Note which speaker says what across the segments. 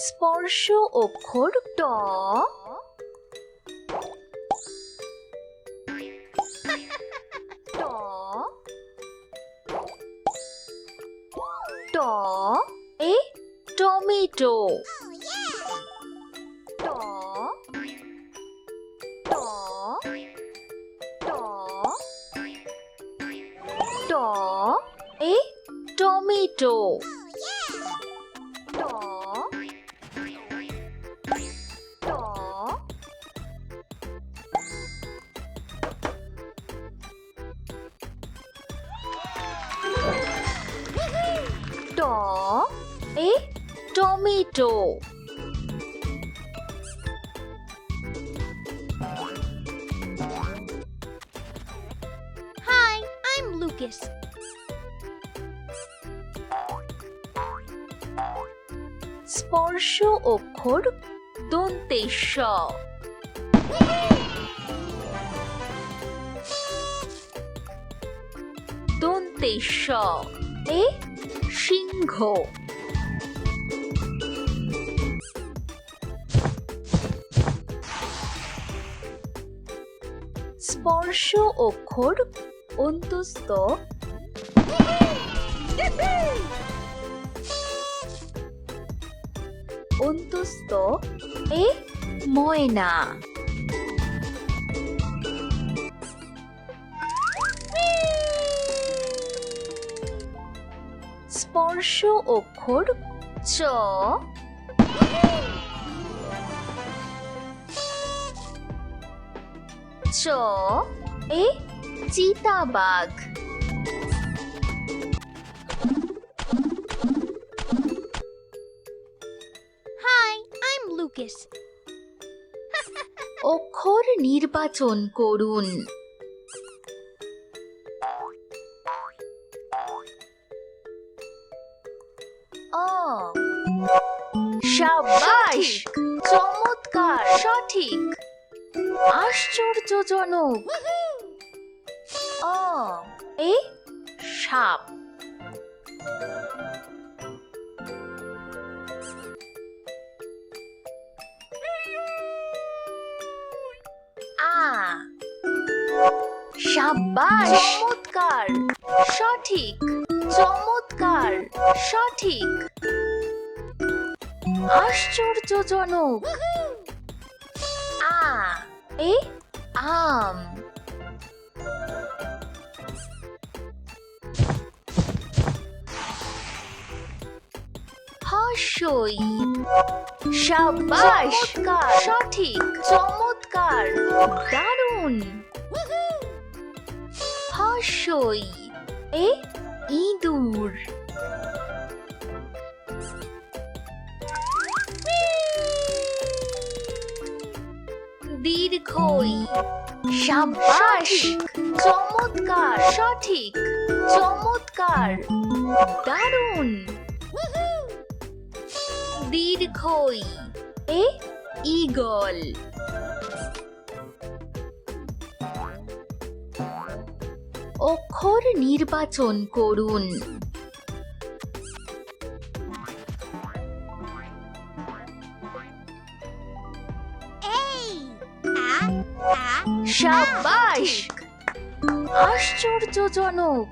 Speaker 1: স্পর্শ অক্ষর ট। ট ট এ টমেটো। ট ট ট ট এ টমেটো। ট ট ট এ টমেটো।
Speaker 2: Hi, I'm Lucas.
Speaker 1: স্পর্শ অক্ষর দন্তে স। দন্তে স এ সিংহ। স্পর্শ অক্ষর অন্তস্থ। অন্তস্থ এ ময়না। স্পর্শ অক্ষর চ। চ এ চিতাবাঘ।
Speaker 2: Hi, I'm Lucas.
Speaker 1: অক্ষর নির্বাচন করুন। অ। সাবাস, চমৎকার, সঠিক, আশ্চর্যজনক। অ এ সাপ। আ। সাবাস, চমৎকার, সঠিক, চমৎকার, সঠিক, আশ্চর্যজনক। আ এ আম। হর্ষই। সাবাস, সঠিক, চমৎকার, দারুণ। হর্ষই এ ইঁদুর। দীর্ঘই। সাবাস, চমৎকার, সঠিক, চমৎকার, দারুণ। দীর্ঘই এ ঈগল। অক্ষর নির্বাচন করুন। সাবাস, আশ্চর্যজনক।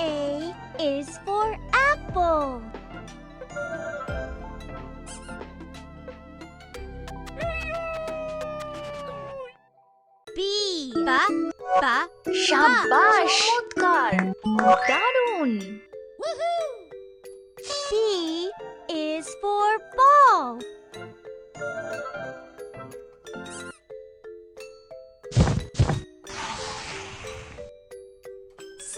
Speaker 2: A is for apple. B. Ba.
Speaker 1: সাবাস, চমৎকার, দারুণ।
Speaker 2: B is for ball. C.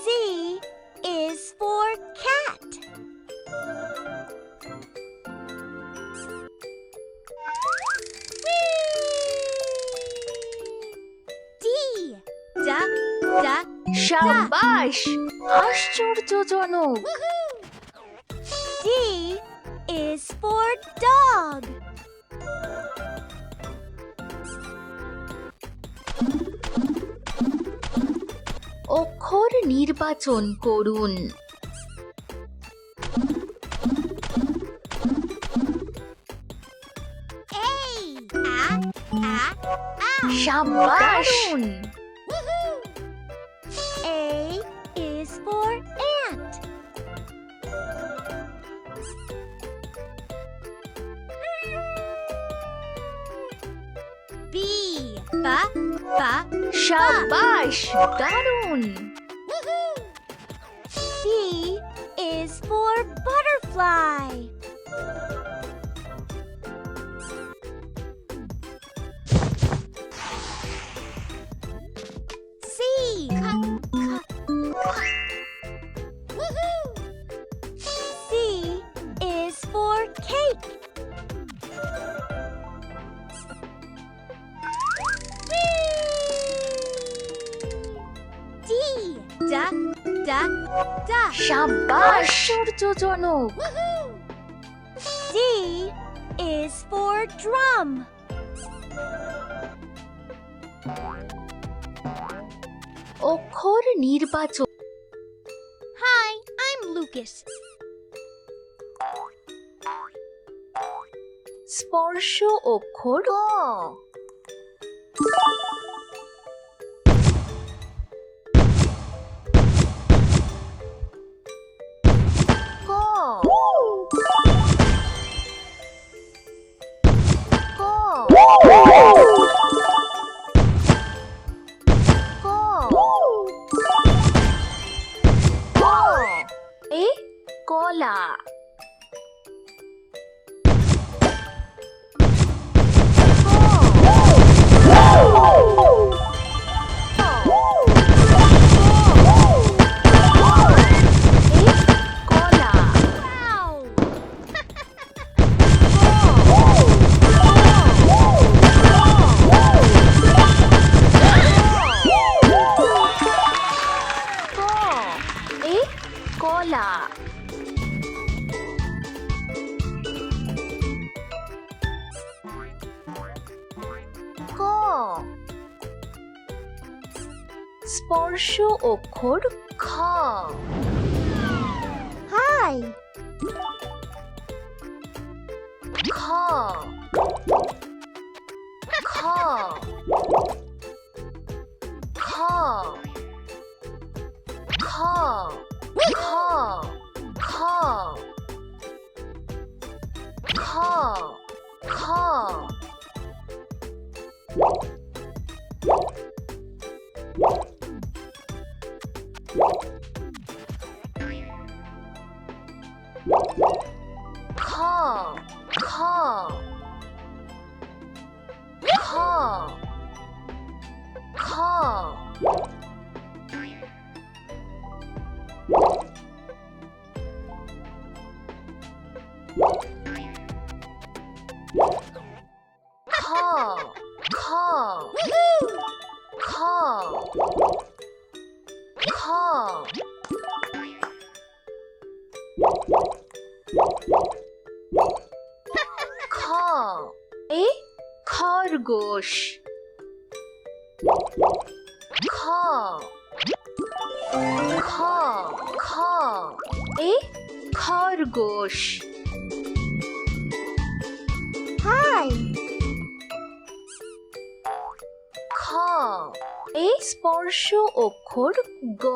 Speaker 2: C is for cat. D. Da.
Speaker 1: সাবাস, আশ্চর্যজনক।
Speaker 2: D is for dog.
Speaker 1: নির্বাচন করুন।
Speaker 2: A.
Speaker 1: সাবাস!
Speaker 2: Woohoo! A is for ant. B. Ba.
Speaker 1: সাবাস! দারুণ!
Speaker 2: Woohoo! B is for butterfly. C. Woohoo! C is for cake. Whee! D. Da.
Speaker 1: সাবাস! আশ্চর্যজনক!
Speaker 2: Woohoo! D is for drum.
Speaker 1: অক্ষর নির্বাচন।
Speaker 2: Hi, I'm Lucas.
Speaker 1: স্পর্শ অক্ষর ক। ক। ক। ক। ক। এ কলা। কলা।
Speaker 2: Wow!
Speaker 1: কলা। ক। স্পর্শ অক্ষর খ।
Speaker 2: Hi.
Speaker 1: খ। খ। খ। খ। খ। খ। খ। খ। খ। খ। খ। খ। খ। খ। খ। খ। খ। এ খরগোশ। খ। খ। খ। এ খরগোশ।
Speaker 2: Hi.
Speaker 1: খ। এ স্পর্শ অক্ষর গ।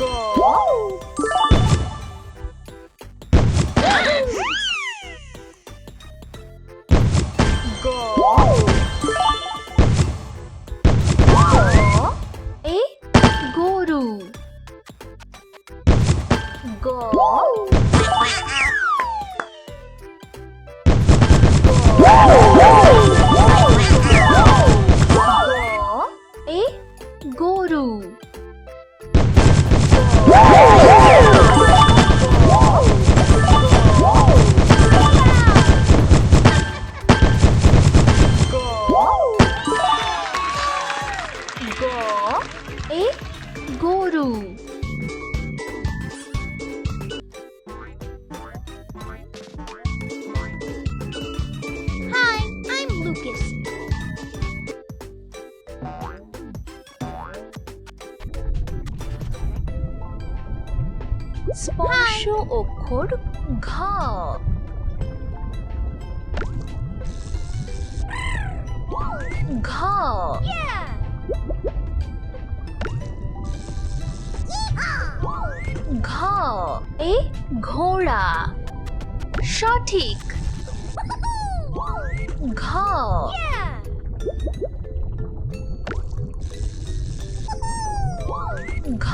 Speaker 1: গ। গ। এ গরু। গ। এ গরু। স্পর্শ অক্ষর ঘ ঘ
Speaker 2: Yeah.
Speaker 1: ঘ এ ঘোড়া সঠিক ঘ
Speaker 2: Yeah.
Speaker 1: ঘ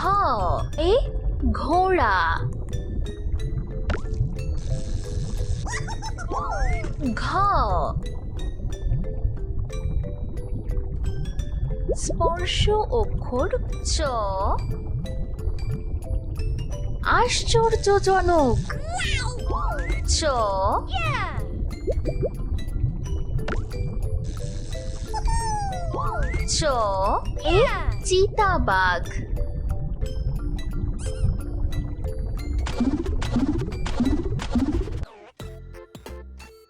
Speaker 1: এ ঘোড়া ঘ স্পর্শ অক্ষর চ আশ্চর্যজনক চ
Speaker 2: Yeah.
Speaker 1: চ এ চিতাবাঘ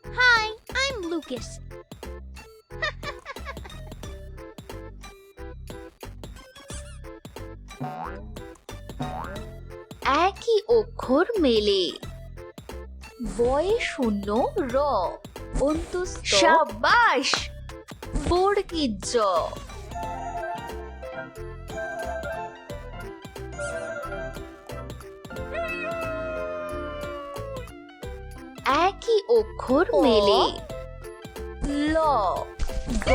Speaker 2: Hi, I'm Lucas.
Speaker 1: একই অক্ষর মেলে বয়ে শূন্য র অন্তস্থ সাবাস বর্গীর জ একই অক্ষর মেলে ল গ